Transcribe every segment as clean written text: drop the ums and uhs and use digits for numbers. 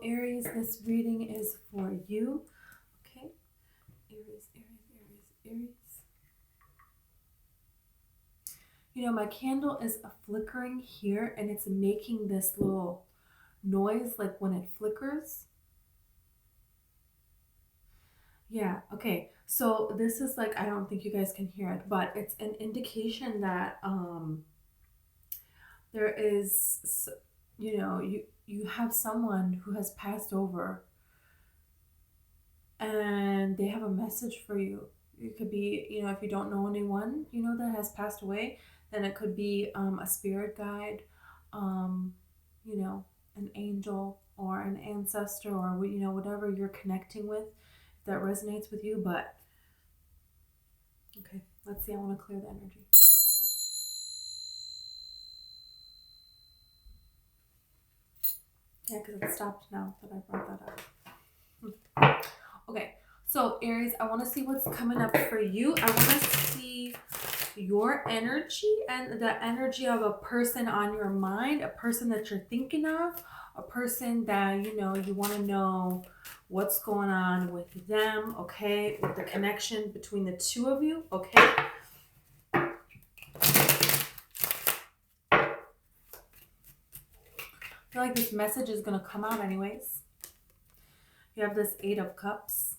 Aries, this reading is for you. Okay, Aries, Aries, Aries, Aries. You know, my candle is flickering here and it's making this little noise like when it flickers. Yeah, okay. So this is like, I don't think you guys can hear it, but it's an indication that there is, you know, you have someone who has passed over and they have a message for you. It could be, you know, if you don't know anyone, you know, that has passed away, then it could be a spirit guide, um, you know, an angel or an ancestor or, you know, whatever you're connecting with that resonates with you. But okay, let's see. I want to clear the energy. Yeah, because it stopped now that I brought that up. Okay, so Aries, I want to see what's coming up for you. I want to see your energy and the energy of a person on your mind, a person that you're thinking of, a person that, you know, you want to know what's going on with them, okay, with the connection between the two of you, okay. I feel like this message is going to come out anyways. You have this 8 of Cups.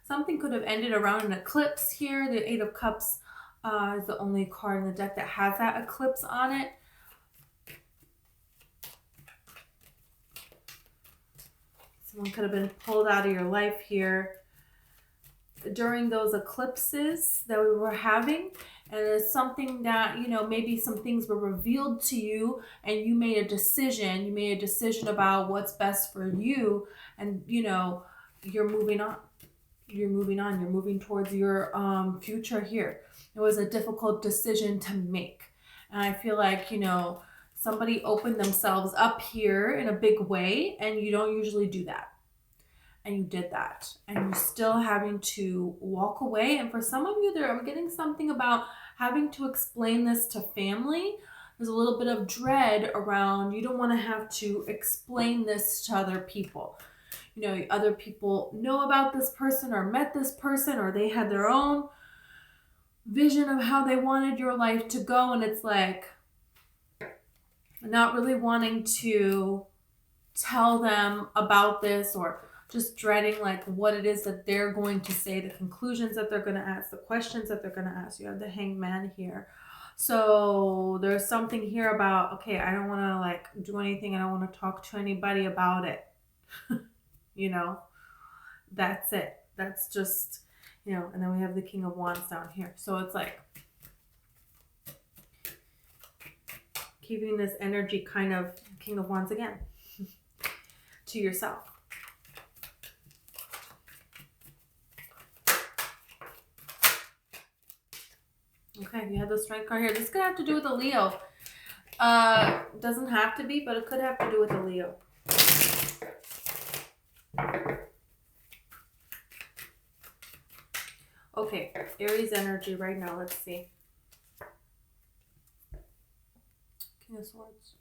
Something could have ended around an eclipse here. The 8 of Cups is the only card in the deck that has that eclipse on it. Someone could have been pulled out of your life here during those eclipses that we were having. And it's something that, you know, maybe some things were revealed to you and you made a decision. You made a decision about what's best for you. And, you know, you're moving on. You're moving on. You're moving towards your future here. It was a difficult decision to make. And I feel like, you know, somebody opened themselves up here in a big way and you don't usually do that. And you did that. And you're still having to walk away. And for some of you, I'm getting something about having to explain this to family. There's a little bit of dread around, you don't want to have to explain this to other people. You know, other people know about this person or met this person or they had their own vision of how they wanted your life to go. And it's like not really wanting to tell them about this or just dreading like what it is that they're going to say, the conclusions that they're going to ask, the questions that they're going to ask. You have the Hangman here. So there's something here about, okay, I don't want to like do anything. I don't want to talk to anybody about it. You know, that's it. That's just, you know, and then we have the King of Wands down here. So it's like keeping this energy kind of King of Wands again to yourself. Okay, you have the Strength card here. This could have to do with a Leo. Doesn't have to be, but it could have to do with a Leo. Okay, Aries energy right now. Let's see. King of Swords.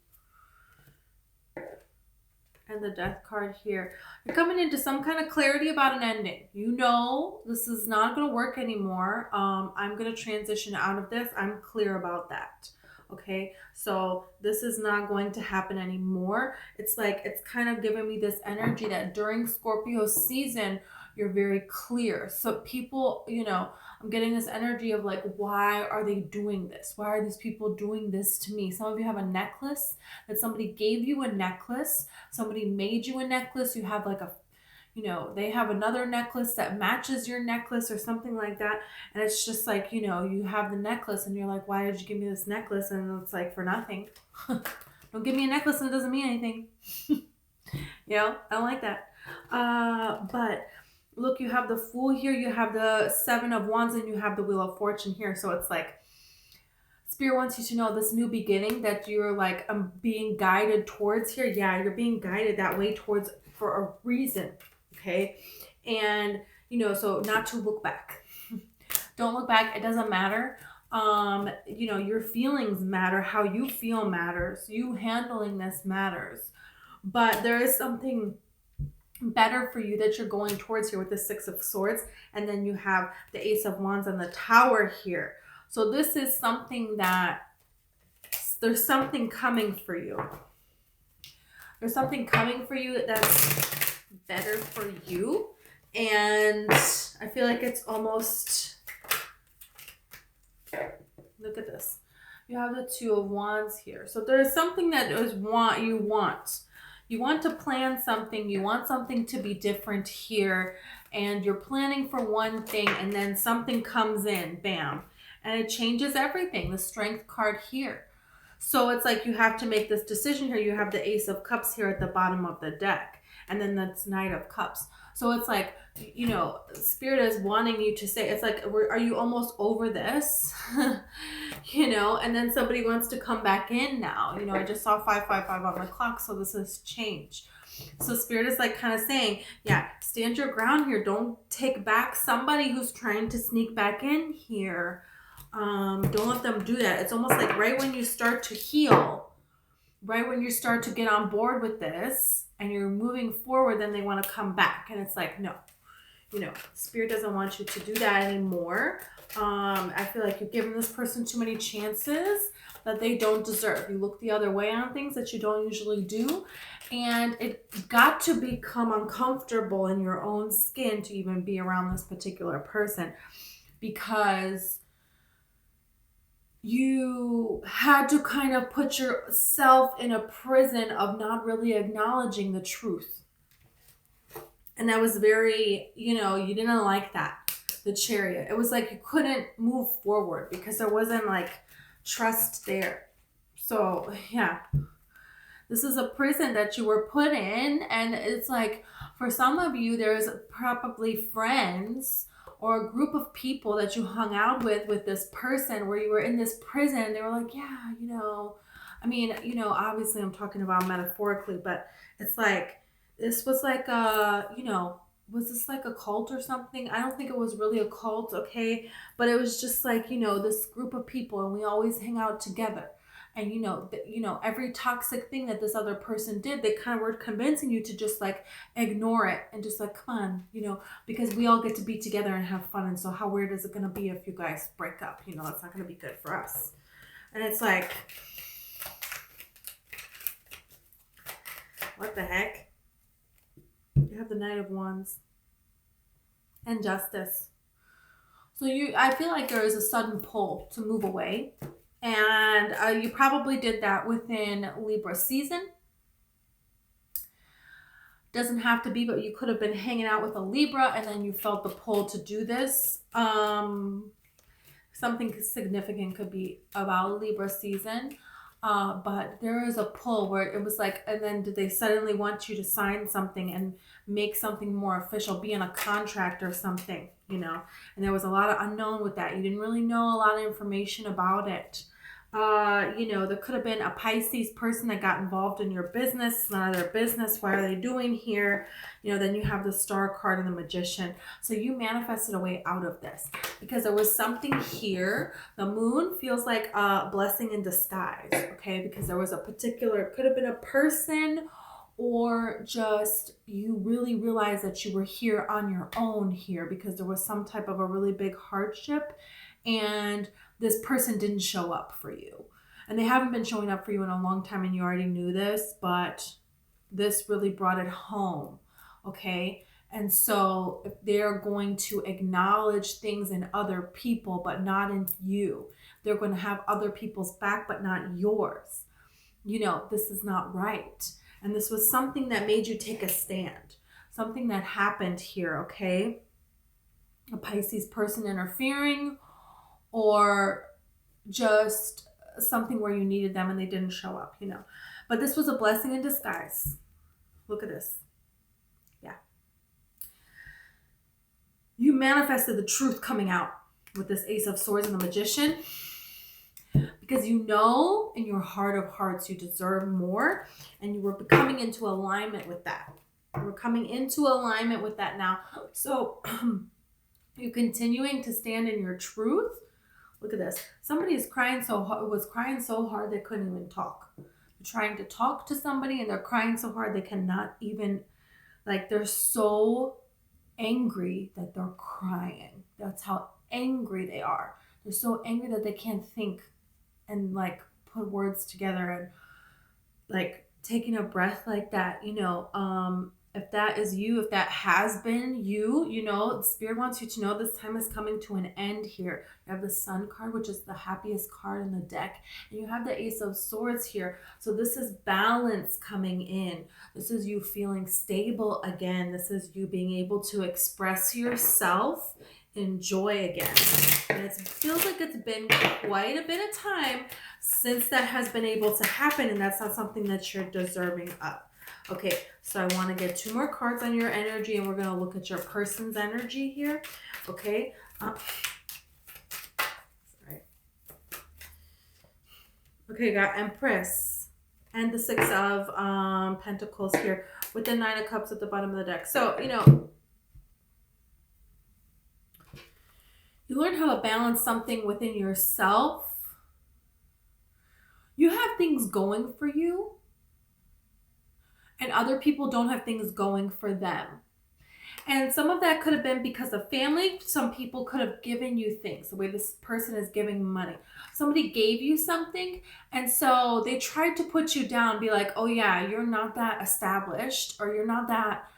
And the Death card here. You're coming into some kind of clarity about an ending. You know this is not going to work anymore. I'm going to transition out of this. I'm clear about that. Okay, so this is not going to happen anymore. It's like, it's kind of giving me this energy that during Scorpio season, you're very clear. So people, you know, I'm getting this energy of like, why are they doing this? Why are these people doing this to me? Some of you have a necklace that somebody gave you, a necklace. Somebody made you a necklace. You have like a, you know, they have another necklace that matches your necklace or something like that. And it's just like, you know, you have the necklace and you're like, why did you give me this necklace? And it's like, for nothing. Don't give me a necklace and it doesn't mean anything. You know, I don't like that. But look, you have the Fool here. You have the 7 of Wands and you have the Wheel of Fortune here. So it's like, Spirit wants you to know this new beginning that you're like being guided towards here. Yeah, you're being guided that way towards for a reason. Okay. And, you know, so not to look back. Don't look back. It doesn't matter. Your feelings matter. How you feel matters. You handling this matters. But there is something better for you that you're going towards here with the Six of Swords. And then you have the Ace of Wands and the Tower here. So this is something that there's something coming for you. There's something coming for you that's better for you. And I feel like it's almost, look at this. You have the Two of Wands here. So there's something that you want. You want to plan something. You want something to be different here. And you're planning for one thing and then something comes in, bam. And it changes everything. The Strength card here. So it's like you have to make this decision here. You have the Ace of Cups here at the bottom of the deck. And then that's Knight of Cups. So it's like, Spirit is wanting you to say, it's like, are you almost over this? And then somebody wants to come back in now. I just saw 555 on the clock, so this has changed. So Spirit is like kind of saying, yeah, stand your ground here. Don't take back somebody who's trying to sneak back in here. Don't let them do that. It's almost like right when you start to heal, right when you start to get on board with this and you're moving forward, then they want to come back. And it's like, no, Spirit doesn't want you to do that anymore. I feel like you've given this person too many chances that they don't deserve. You look the other way on things that you don't usually do. And it got to become uncomfortable in your own skin to even be around this particular person, because you had to kind of put yourself in a prison of not really acknowledging the truth. And that was very, you didn't like that, the Chariot. It was like you couldn't move forward because there wasn't like trust there. So yeah, this is a prison that you were put in. And it's like, for some of you, there's probably friends or a group of people that you hung out with this person where you were in this prison. They were like, yeah, obviously I'm talking about metaphorically, but it's like, this was like was this like a cult or something? I don't think it was really a cult, okay? But it was just like, this group of people, and we always hang out together. And every toxic thing that this other person did, they kind of were convincing you to just like ignore it and just like, come on, because we all get to be together and have fun. And so how weird is it going to be if you guys break up? That's not going to be good for us. And it's like, what the heck? You have the Knight of Wands and Justice. So I feel like there is a sudden pull to move away. And you probably did that within Libra season. Doesn't have to be, but you could have been hanging out with a Libra and then you felt the pull to do this. Something significant could be about Libra season. But there is a pull where it was like, and then did they suddenly want you to sign something and make something more official, be in a contract or something, and there was a lot of unknown with that. You didn't really know a lot of information about it. There could have been a Pisces person that got involved in your business. It's none of their business. What are they doing here? Then you have the Star card and the Magician. So you manifested a way out of this because there was something here. The Moon feels like a blessing in disguise, okay? Because there was a particular, it could have been a person, or just you really realized that you were here on your own here because there was some type of a really big hardship and this person didn't show up for you. And they haven't been showing up for you in a long time and you already knew this, but this really brought it home, okay? And so if they're going to acknowledge things in other people, but not in you, they're going to have other people's back, but not yours. This is not right. And this was something that made you take a stand. Something that happened here, okay? A Pisces person interfering, or just something where you needed them and they didn't show up, But this was a blessing in disguise. Look at this. Yeah. You manifested the truth coming out with this Ace of Swords and the Magician. Because in your heart of hearts, you deserve more. And you were coming into alignment with that. We're coming into alignment with that now. So you're continuing to stand in your truth. Look at this. Somebody is crying so hard, was crying so hard they couldn't even talk. They're trying to talk to somebody and they're crying so hard they cannot even, like, they're so angry that they're crying. That's how angry they are. They're so angry that they can't think and like put words together, and like taking a breath like that, if that is you, if that has been you, the spirit wants you to know this time is coming to an end here. You have the Sun card, which is the happiest card in the deck, and you have the Ace of Swords here. So this is balance coming in. This is you feeling stable again. This is you being able to express yourself, enjoy again. And it feels like it's been quite a bit of time since that has been able to happen, and that's not something that you're deserving of. Okay, so I want to get 2 more cards on your energy, and we're going to look at your person's energy here. Okay. Sorry. Okay, got Empress and the 6 of Pentacles here with the 9 of Cups at the bottom of the deck. So, you learn how to balance something within yourself. You have things going for you, and other people don't have things going for them. And some of that could have been because of family. Some people could have given you things, the way this person is giving money. Somebody gave you something, and so they tried to put you down, be like, oh yeah, you're not that established, or you're not that,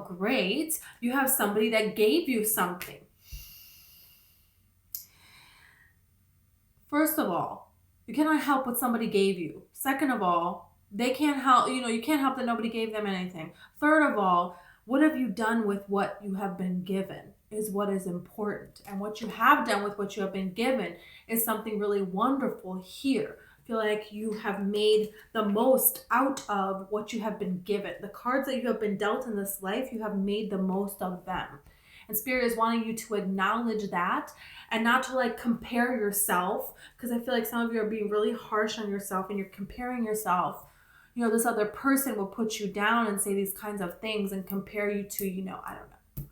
great. You have somebody that gave you something. First of all, you cannot help what somebody gave you. Second of all, they can't help, you can't help that nobody gave them anything. Third of all, what have you done with what you have been given is what is important. And what you have done with what you have been given is something really wonderful here. I feel like you have made the most out of what you have been given. The cards that you have been dealt in this life, you have made the most of them. And Spirit is wanting you to acknowledge that, and not to like compare yourself, because I feel like some of you are being really harsh on yourself and you're comparing yourself. This other person will put you down and say these kinds of things and compare you to, I don't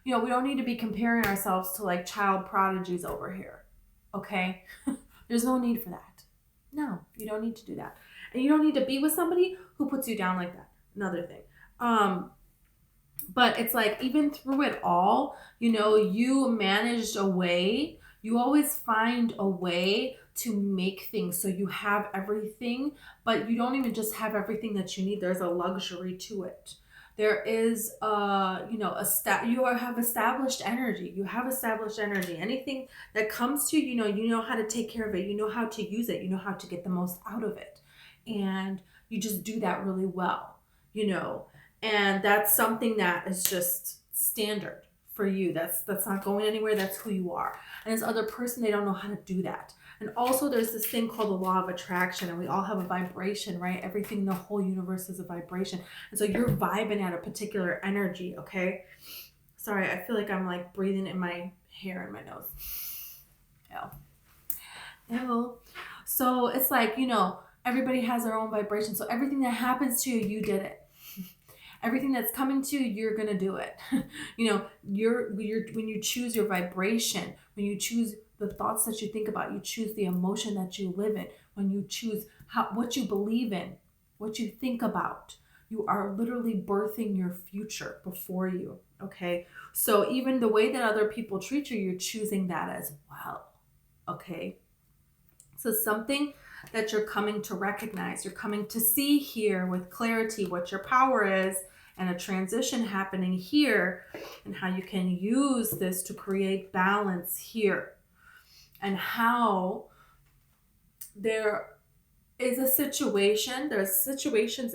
know. We don't need to be comparing ourselves to like child prodigies over here. Okay? There's no need for that. No, you don't need to do that. And you don't need to be with somebody who puts you down like that. Another thing. But it's like, even through it all, you managed a way. You always find a way to make things so you have everything, but you don't even just have everything that you need. There's a luxury to it. There is, you have established energy. You have established energy. Anything that comes to you, you know how to take care of it. You know how to use it. You know how to get the most out of it. And you just do that really well, And that's something that is just standard for you. That's not going anywhere. That's who you are. And this other person, they don't know how to do that. And also there's this thing called the law of attraction, and we all have a vibration, right? Everything in the whole universe is a vibration. And so you're vibing at a particular energy, okay? Sorry, I feel like I'm like breathing in my hair and my nose. Ew. So it's like, everybody has their own vibration. So everything that happens to you, you did it. Everything that's coming to you, you're going to do it. When you choose your vibration, when you choose the thoughts that you think about, you choose the emotion that you live in, when you choose what you believe in, what you think about, you are literally birthing your future before you. Okay. So even the way that other people treat you, you're choosing that as well. Okay. So something that you're coming to recognize, you're coming to see here with clarity what your power is, and a transition happening here, and how you can use this to create balance here, and how there's situations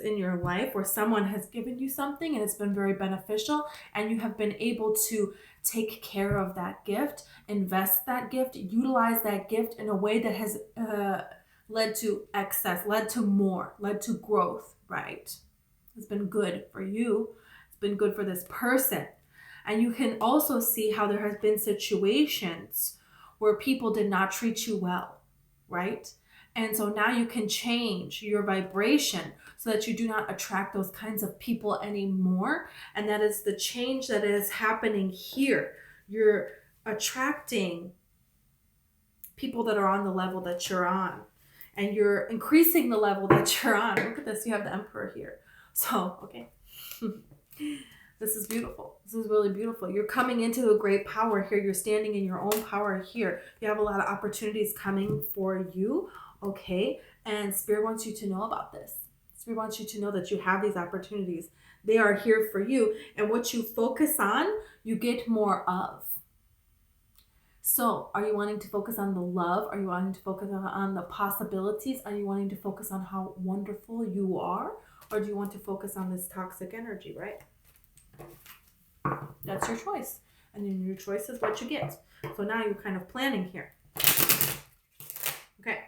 in your life where someone has given you something and it's been very beneficial, and you have been able to take care of that gift, invest that gift, utilize that gift in a way that has led to excess, led to more, led to growth, right? It's been good for you. It's been good for this person. And you can also see how there has been situations where people did not treat you well, right? And so now you can change your vibration so that you do not attract those kinds of people anymore. And that is the change that is happening here. You're attracting people that are on the level that you're on, and you're increasing the level that you're on. Look at this, you have the Emperor here. So, okay. This is beautiful. This is really beautiful. You're coming into a great power here. You're standing in your own power here. You have a lot of opportunities coming for you, okay? And Spirit wants you to know about this. Spirit wants you to know that you have these opportunities. They are here for you. And what you focus on, you get more of. So are you wanting to focus on the love? Are you wanting to focus on the possibilities? Are you wanting to focus on how wonderful you are? Or do you want to focus on this toxic energy, right? That's your choice. And then your choice is what you get. So now you're kind of planning here. Okay.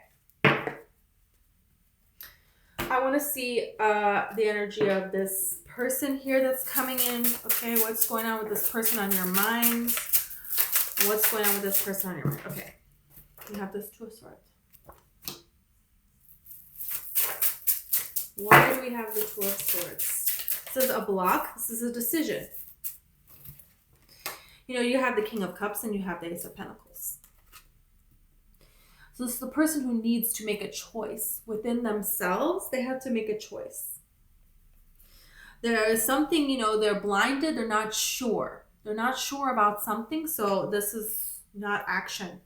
I want to see the energy of this person here that's coming in. Okay, what's going on with this person on your mind? What's going on with this person on your mind? Okay. You have this Two of Swords. Why do we have the Two of Swords? This is a block. This is a decision. You know, you have the King of Cups and you have the Ace of Pentacles. So this is the person who needs to make a choice. Within themselves, they have to make a choice. There is something, you know, they're blinded. They're not sure. They're not sure about something. So this is not action,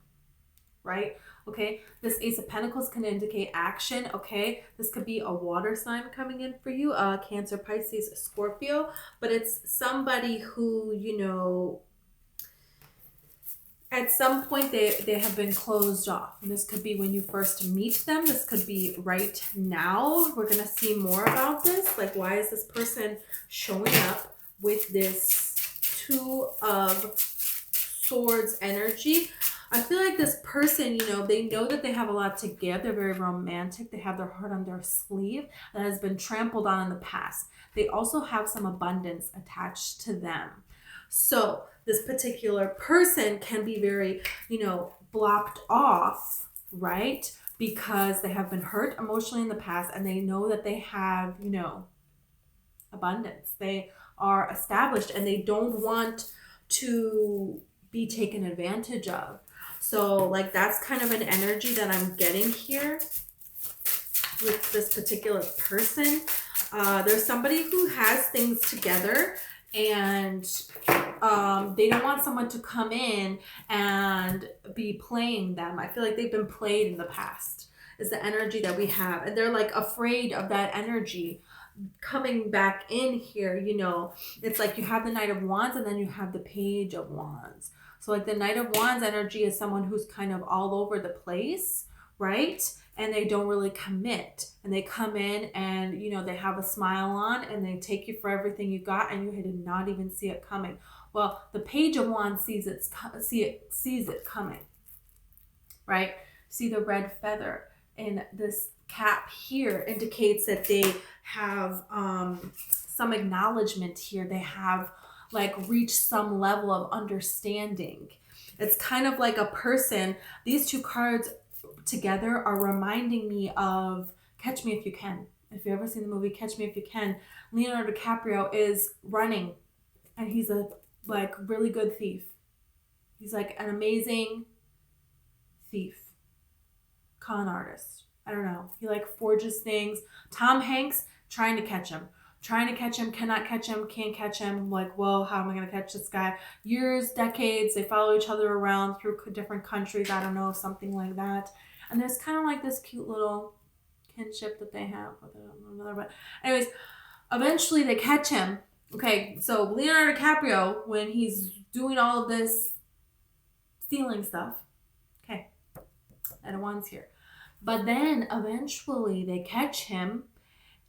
right? Okay, this Ace of Pentacles can indicate action, okay? This could be a water sign coming in for you, Cancer, Pisces, Scorpio. But it's somebody who, you know, at some point they have been closed off. And this could be when you first meet them. This could be right now. We're going to see more about this. Like, why is this person showing up with this Two of Swords energy? I feel like this person, you know, they know that they have a lot to give. They're very romantic. They have their heart on their sleeve that has been trampled on in the past. They also have some abundance attached to them. So this particular person can be very, you know, blocked off, right? Because they have been hurt emotionally in the past and they know that they have, you know, abundance. They are established and they don't want to be taken advantage of. So like that's kind of an energy that I'm getting here with this particular person. There's somebody who has things together and they don't want someone to come in and be playing them. I feel like they've been played in the past is the energy that we have. And they're like afraid of that energy coming back in here. You know, it's like you have the Knight of Wands and then you have the Page of Wands. So like the Knight of Wands energy is someone who's kind of all over the place, right? And they don't really commit. And they come in and, you know, they have a smile on and they take you for everything you got and you did not even see it coming. Well, the Page of Wands sees it coming, right? See the red feather in this cap here indicates that they have some acknowledgement here. They have like reached some level of understanding. It's kind of like a person. These two cards together are reminding me of Catch Me If You Can. If you've ever seen the movie Catch Me If You Can, Leonardo DiCaprio is running and he's a like really good thief. He's like an amazing thief, con artist. I don't know. He like forges things. Tom Hanks trying to catch him, cannot catch him, can't catch him. Like, well, how am I going to catch this guy? Years, decades, they follow each other around through different countries. I don't know, something like that. And there's kind of like this cute little kinship that they have with one another. But anyways, eventually they catch him. Okay, so Leonardo DiCaprio, when he's doing all of this stealing stuff, okay, Knight of Wands here. But then eventually they catch him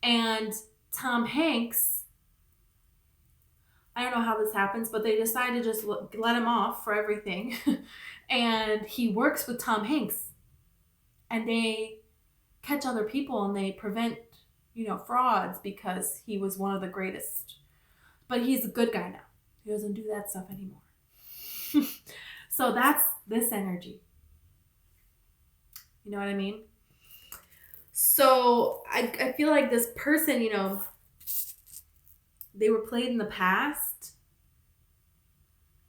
and Tom Hanks, I don't know how this happens, but they decide to just let him off for everything. And he works with Tom Hanks and they catch other people and they prevent, you know, frauds because he was one of the greatest. But he's a good guy now. He doesn't do that stuff anymore. So that's this energy. You know what I mean? So I feel like this person, you know, they were played in the past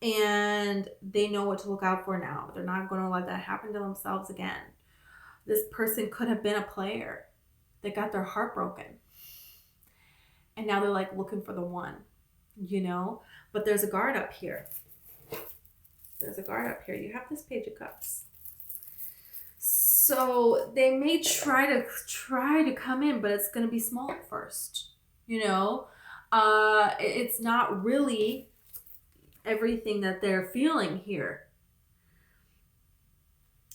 And they know what to look out for now. They're not going to let that happen to themselves again. This person could have been a player. They got their heart broken. And now they're like looking for the one, you know? But there's a guard up here. There's a guard up here. You have this Page of Cups. So they may try to come in, but it's going to be small at first, you know? It's not really everything that they're feeling here,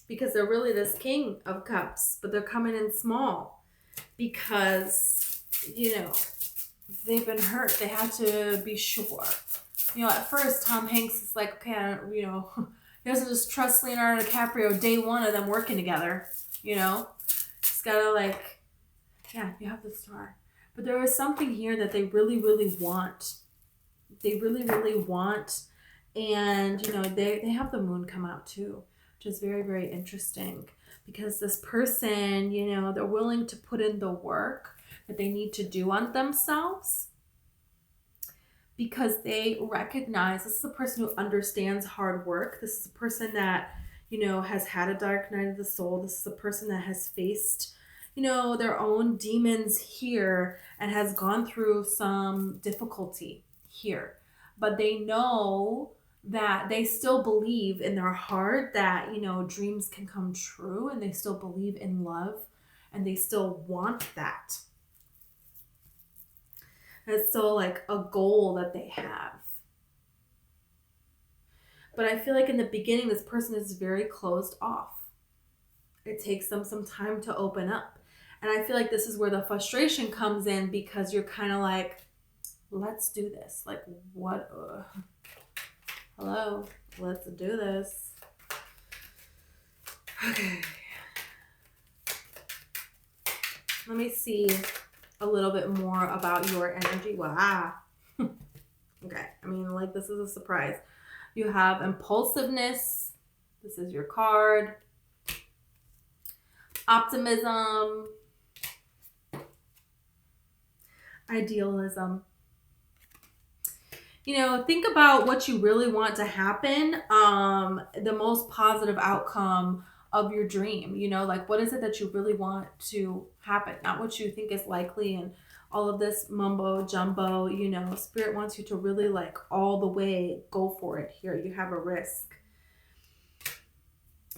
because they're really this King of Cups, but they're coming in small because, you know, they've been hurt. They had to be sure. You know, at first, Tom Hanks is like, okay, you know, he doesn't just trust Leonardo DiCaprio day one of them working together, you know? He's got to like, yeah, you have the star. But there is something here that they really, really want. They really, really want. And, you know, they have the moon come out too, which is very, very interesting. Because this person, you know, they're willing to put in the work that they need to do on themselves, because they recognize this is a person who understands hard work. This is a person that, you know, has had a dark night of the soul. This is a person that has faced, you know, their own demons here and has gone through some difficulty here. But they know that they still believe in their heart that, you know, dreams can come true, and they still believe in love, and they still want that. It's still like a goal that they have. But I feel like in the beginning, this person is very closed off. It takes them some time to open up. And I feel like this is where the frustration comes in, because you're kind of like, let's do this. Like, what? Hello, let's do this. Okay. Let me see a little bit more about your energy. Wow. Okay. I mean, like, this is a surprise. You have impulsiveness. This is your card. Optimism. Idealism. You know, think about what you really want to happen. The most positive outcome of your dream. You know, like, what is it that you really want to happen? Not what you think is likely and all of this mumbo jumbo. You know, Spirit wants you to really, like, all the way go for it here. You have a risk.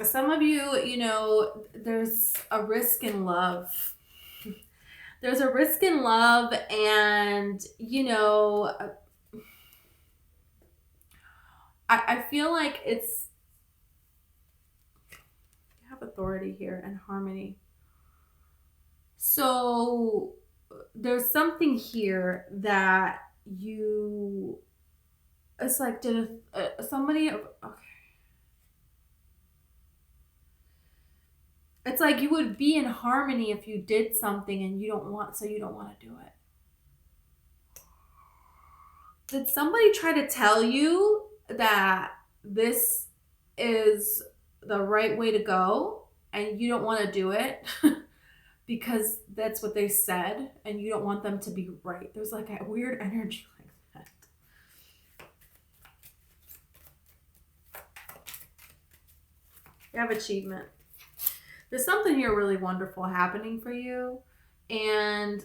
Some of you, you know, there's a risk in love. There's a risk in love, and, you know, I feel like it's, you have authority here and harmony. So there's something here that you, it's like, did somebody, okay. It's like you would be in harmony if you did something and you don't want to do it. Did somebody try to tell you that this is the right way to go and you don't want to do it because that's what they said and you don't want them to be right? There's like a weird energy like that. You have achievement. There's something here really wonderful happening for you. And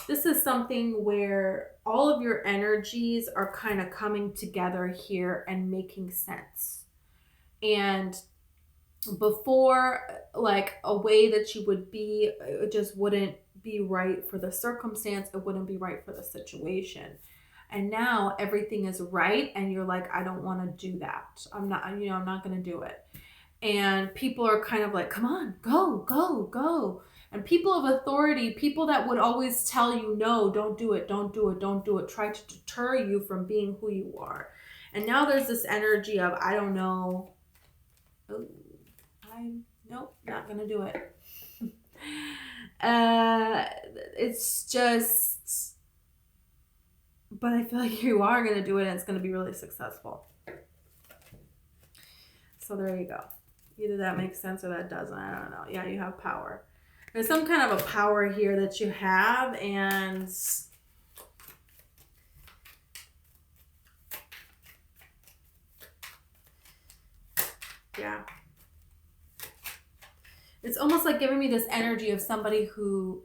this is something where all of your energies are kind of coming together here and making sense. And before, like, a way that you would be, it just wouldn't be right for the circumstance. It wouldn't be right for the situation. And now everything is right. And you're like, I don't want to do that. I'm not going to do it. And people are kind of like, come on, go, go, go. And people of authority, people that would always tell you, no, don't do it, don't do it, don't do it, try to deter you from being who you are. And now there's this energy of, I don't know. Oh, nope, not going to do it. It's just, but I feel like you are going to do it and it's going to be really successful. So there you go. Either that makes sense or that doesn't. I don't know. Yeah, you have power. There's some kind of a power here that you have, and Yeah. It's almost like giving me this energy of somebody who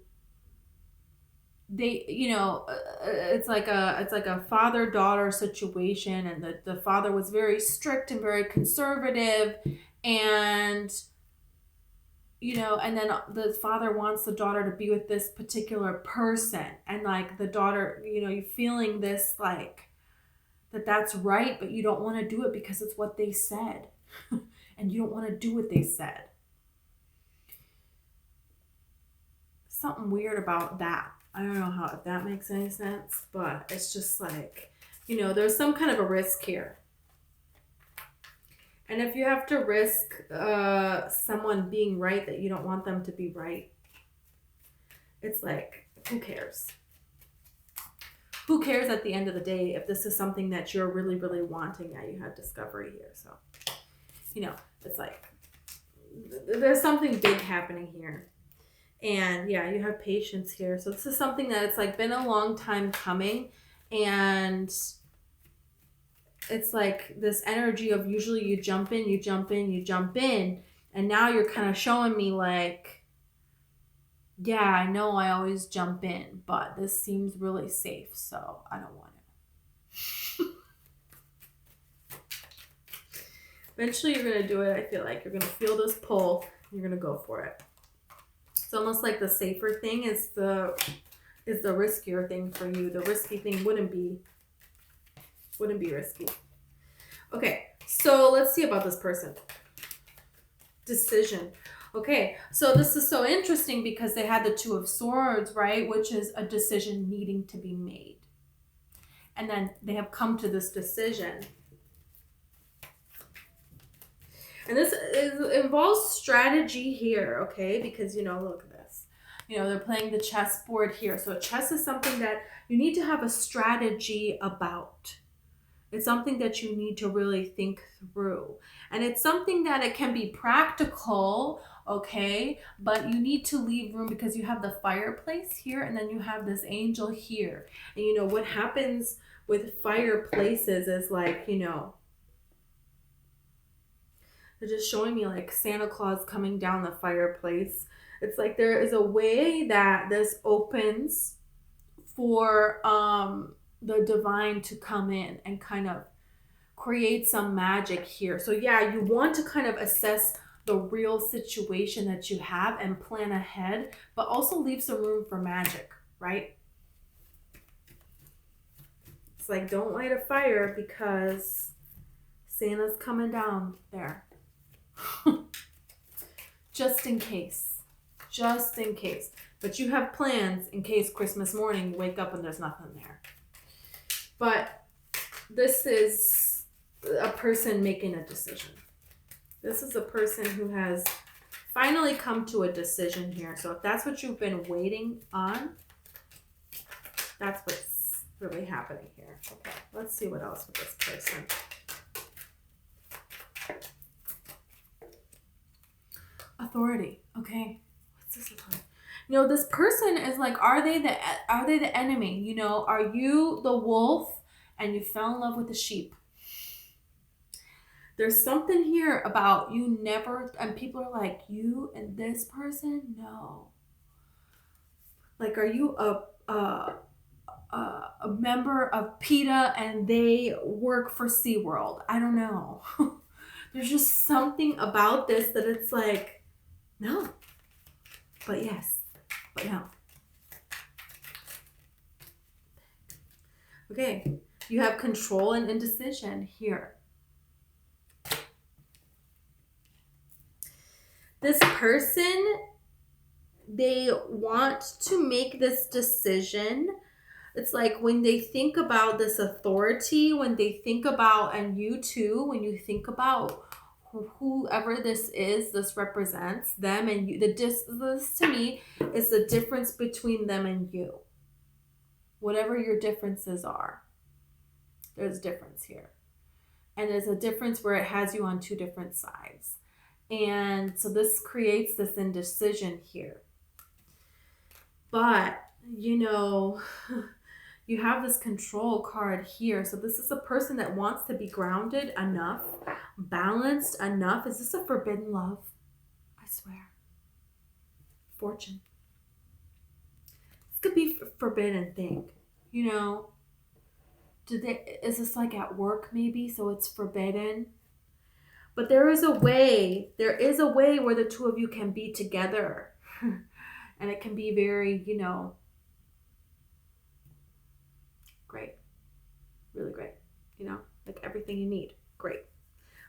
they, it's like a father daughter situation, and the father was very strict and very conservative, and and then the father wants the daughter to be with this particular person, and like the daughter, you feeling this like that's right, but you don't want to do it because it's what they said. And you don't want to do what they said. Something weird about that. I don't know if that makes any sense, but it's just like, there's some kind of a risk here. And if you have to risk someone being right that you don't want them to be right, it's like, who cares? Who cares at the end of the day if this is something that you're really, really wanting? Yeah, you have discovery here. So, it's like there's something big happening here. And yeah, you have patience here. So this is something that it's like been a long time coming. And it's like this energy of usually you jump in, you jump in, you jump in. And now you're kind of showing me like, yeah, I know I always jump in, but this seems really safe, so I don't want it. Eventually you're going to do it. I feel like you're going to feel this pull. You're going to go for it. It's almost like the safer thing is the riskier thing for you. The risky thing wouldn't be risky. Okay, so let's see about this person. Decision. Okay, so this is so interesting because they had the Two of Swords, right? Which is a decision needing to be made. And then they have come to this decision. And this involves strategy here, okay? Because, look at this. They're playing the chessboard here. So chess is something that you need to have a strategy about. It's something that you need to really think through. And it's something that it can be practical, okay? But you need to leave room because you have the fireplace here and then you have this angel here. And what happens with fireplaces is like, they're just showing me like Santa Claus coming down the fireplace. It's like there is a way that this opens for the divine to come in and kind of create some magic here. So yeah, you want to kind of assess the real situation that you have and plan ahead, but also leave some room for magic, right? It's like, don't light a fire because Santa's coming down there. Just in case. But you have plans in case Christmas morning you wake up and there's nothing there. But this is a person making a decision. This is a person who has finally come to a decision here. So if that's what you've been waiting on, that's what's really happening here. Okay, let's see what else with this person. Authority. Okay, what's this authority? This person is like, are they the enemy? Are you the wolf and you fell in love with the sheep? There's something here about you never, and people are like, you and this person? No. Like, are you a member of PETA and they work for SeaWorld? I don't know. There's just something about this that it's like, no, but yes, but no. Okay, you have control and indecision here. This person, they want to make this decision. It's like when they think about this authority, when they think about, and you too, when you think about whoever this is, this represents them and you. This to me is the difference between them and you. Whatever your differences are, there's a difference here. And there's a difference where it has you on two different sides. And so this creates this indecision here. But, You have this control card here. So this is a person that wants to be grounded enough, balanced enough. Is this a forbidden love? I swear. Fortune. This could be a forbidden thing. You know, is this like at work maybe? So it's forbidden. But there is a way where the two of you can be together. And it can be very, great. Really great. Like everything you need. Great.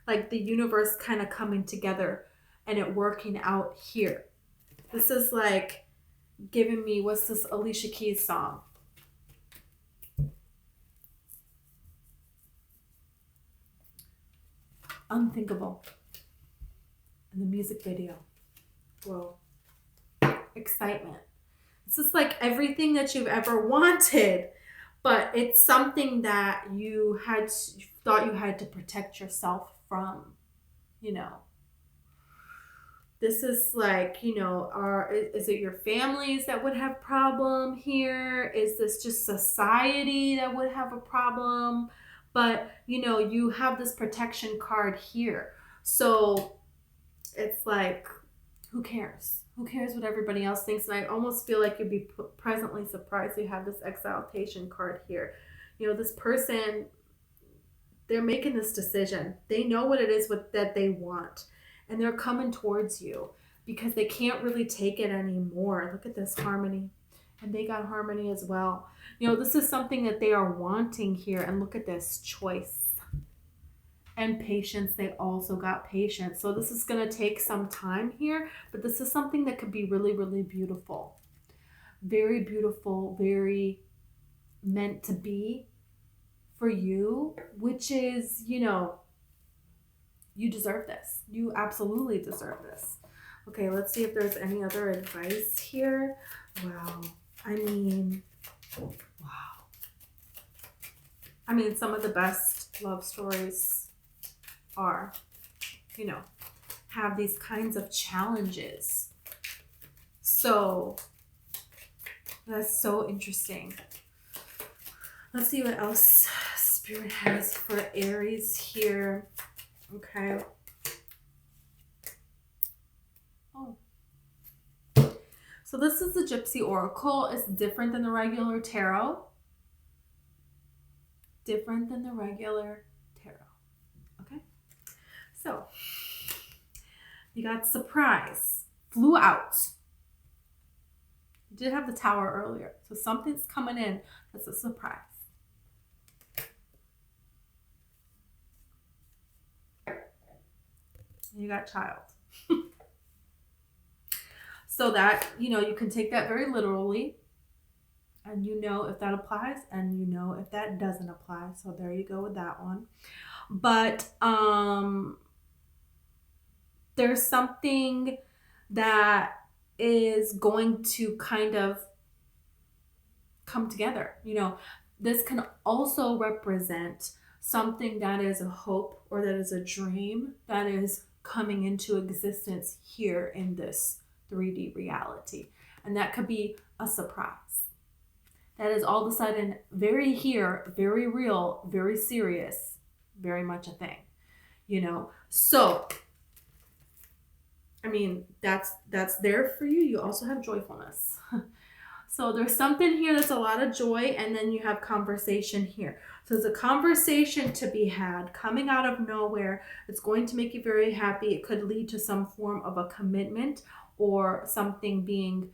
Like the universe kind of coming together and it working out here. This is like giving me, what's this Alicia Keys song? Unthinkable. And the music video. Whoa. Excitement. This is like everything that you've ever wanted, but it's something that you thought you had to protect yourself from, This is like, is it your families that would have problem here? Is this just society that would have a problem? But, you have this protection card here. So it's like, who cares? Who cares what everybody else thinks? And I almost feel like you'd be presently surprised you have this exaltation card here. This person, they're making this decision. They know what it is that they want. And they're coming towards you because they can't really take it anymore. Look at this harmony. And they got harmony as well. This is something that they are wanting here. And look at this choice. And patience. They also got patience. So this is going to take some time here. But this is something that could be really, really beautiful. Very beautiful. Very meant to be for you. Which is, you deserve this. You absolutely deserve this. Okay, let's see if there's any other advice here. Wow. Some of the best love stories are, have these kinds of challenges. So that's so interesting. Let's see what else Spirit has for Aries here. Okay. Oh. So this is the Gypsy Oracle. It's different than the regular tarot. Different than the regular tarot. Okay. So you got surprise. Flew out. You did have the Tower earlier. So something's coming in that's a surprise. You got child. So that, you can take that very literally. And if that applies and if that doesn't apply. So there you go with that one. But there's something that is going to kind of come together. This can also represent something that is a hope or that is a dream that is coming into existence here in this 3D reality. And that could be a surprise. That is all of a sudden very here, very real, very serious, very much a thing, So, that's there for you. You also have joyfulness. So there's something here that's a lot of joy, and then you have conversation here. So there's a conversation to be had coming out of nowhere. It's going to make you very happy. It could lead to some form of a commitment or something being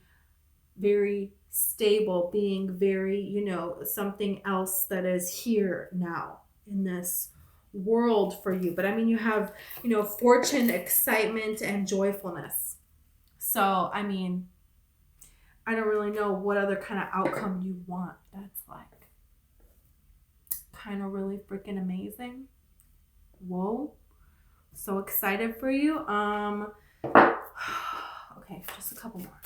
very stable, being very, something else that is here now in this world for you. But you have, fortune, excitement, and joyfulness. So, I don't really know what other kind of outcome you want. That's like kind of really freaking amazing. Whoa. So excited for you. Okay, just a couple more.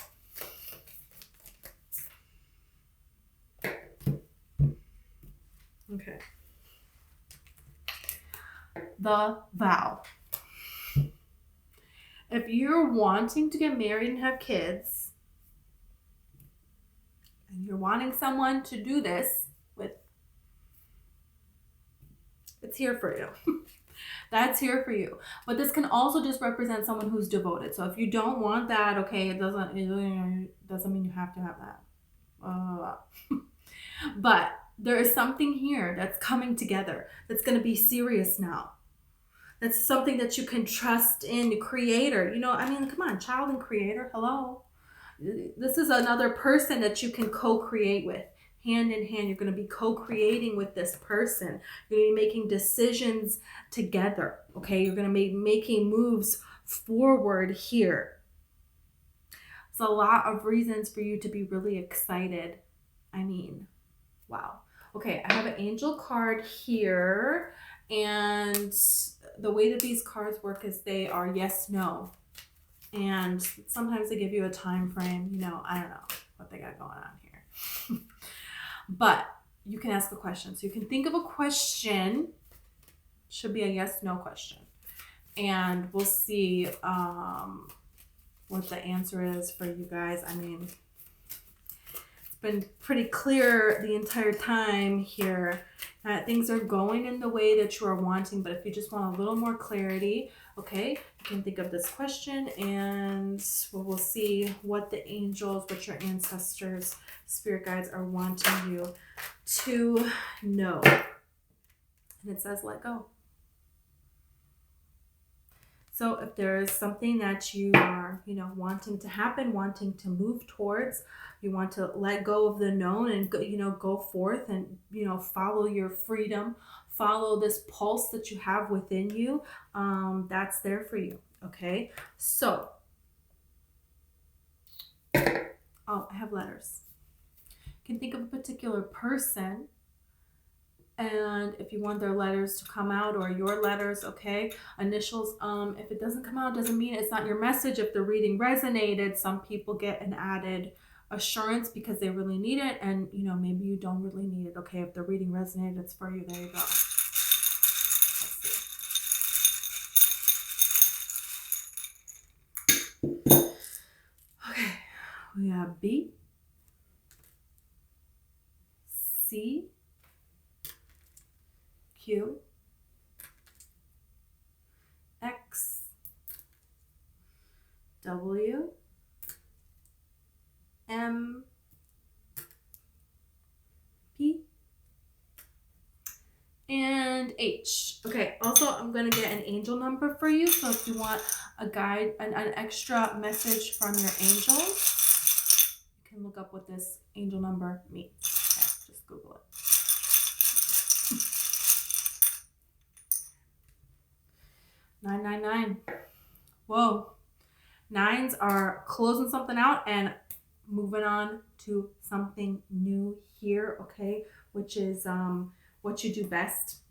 Okay. The vow. If you're wanting to get married and have kids, and you're wanting someone to do this, It's here for you. That's here for you. But this can also just represent someone who's devoted. So if you don't want that, okay, it doesn't mean you have to have that. But there is something here that's coming together that's going to be serious now. That's something that you can trust in the creator. I mean, come on, child and creator. Hello. This is another person that you can co-create with. Hand in hand, you're going to be co-creating with this person. You're going to be making decisions together. Okay, you're going to be making moves forward here. It's a lot of reasons for you to be really excited. I mean, wow. Okay, I have an angel card here, and the way that these cards work is they are yes, no. And sometimes they give you a time frame. I don't know what they got going on here. But you can ask a question. So you can think of a question. Should be a yes, no question. And we'll see what the answer is for you guys. I mean, it's been pretty clear the entire time here that things are going in the way that you are wanting. But if you just want a little more clarity, okay, you can think of this question, and we'll see what the angels, what your ancestors, spirit guides are wanting you to know. And it says, let go. So if there is something that you are, wanting to happen, wanting to move towards, you want to let go of the known and go forth and, follow your freedom, follow this pulse that you have within you, that's there for you. Okay. So, I have letters. You can think of a particular person, and if you want their letters to come out, or your letters, okay, initials, if it doesn't come out, doesn't mean it's not your message. If the reading resonated, some people get an added assurance because they really need it, and maybe you don't really need it. Okay, if the reading resonated, it's for you. There you go. Okay, we have B, C, Q, X, W, M, P, and H. Okay, also I'm going to get an angel number for you. So if you want a guide, an extra message from your angels, you can look up what this angel number means. Okay, just Google it. 999. Whoa. Nines are closing something out and moving on to something new here, okay? Which is what you do best,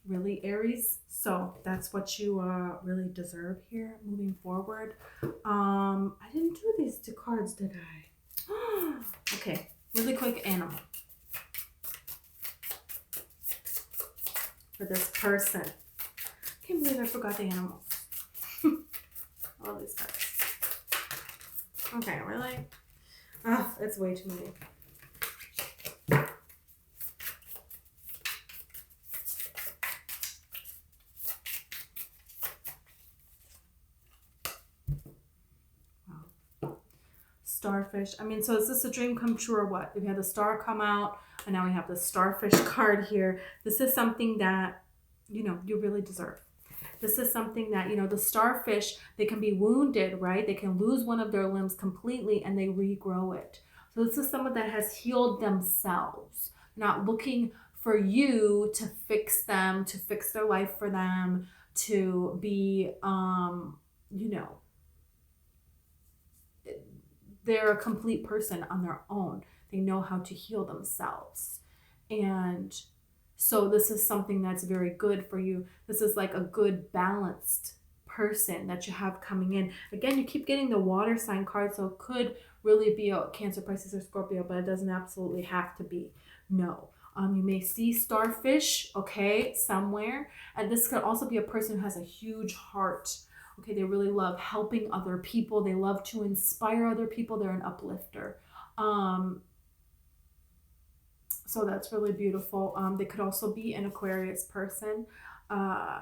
really, Aries. So that's what you really deserve here moving forward. I didn't do these two cards, did I? Okay, really quick animal. For this person. Can't believe I forgot the animals. All these cards. Okay, really? Oh, it's way too many. Wow. Starfish. I mean, so is this a dream come true or what? We've had the star come out, and now we have the starfish card here. This is something that, you really deserve. This is something that, the starfish, they can be wounded, right? They can lose one of their limbs completely and they regrow it. So this is someone that has healed themselves, not looking for you to fix them, to fix their life for them, to be, they're a complete person on their own. They know how to heal themselves. And so this is something that's very good for you. This is like a good balanced person that you have coming in. Again, you keep getting the water sign card, so it could really be a Cancer, Pisces, or Scorpio, but it doesn't absolutely have to be. No. You may see starfish, okay, somewhere. And this could also be a person who has a huge heart. Okay, they really love helping other people. They love to inspire other people. They're an uplifter. So that's really beautiful. They could also be an Aquarius person. Uh,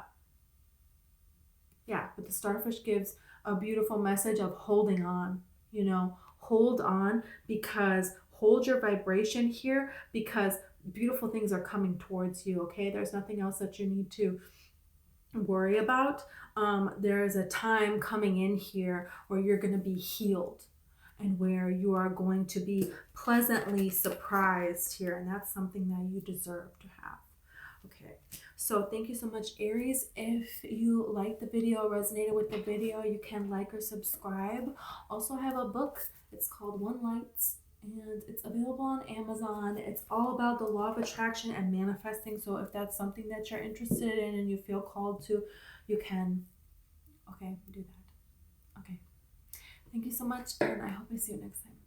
yeah, but the starfish gives a beautiful message of holding on, hold on, because hold your vibration here, because beautiful things are coming towards you. Okay, there's nothing else that you need to worry about. There is a time coming in here where you're going to be healed and where you are going to be pleasantly surprised here, and that's something that you deserve to have. Okay, so thank you so much, Aries. If you liked the video, resonated with the video, you can like or subscribe. Also have a book. It's called One Lights, and it's available on Amazon. It's all about the law of attraction and manifesting. So if that's something that you're interested in and you feel called to, you can, okay, do that. Okay. Thank you so much, and I hope I see you next time.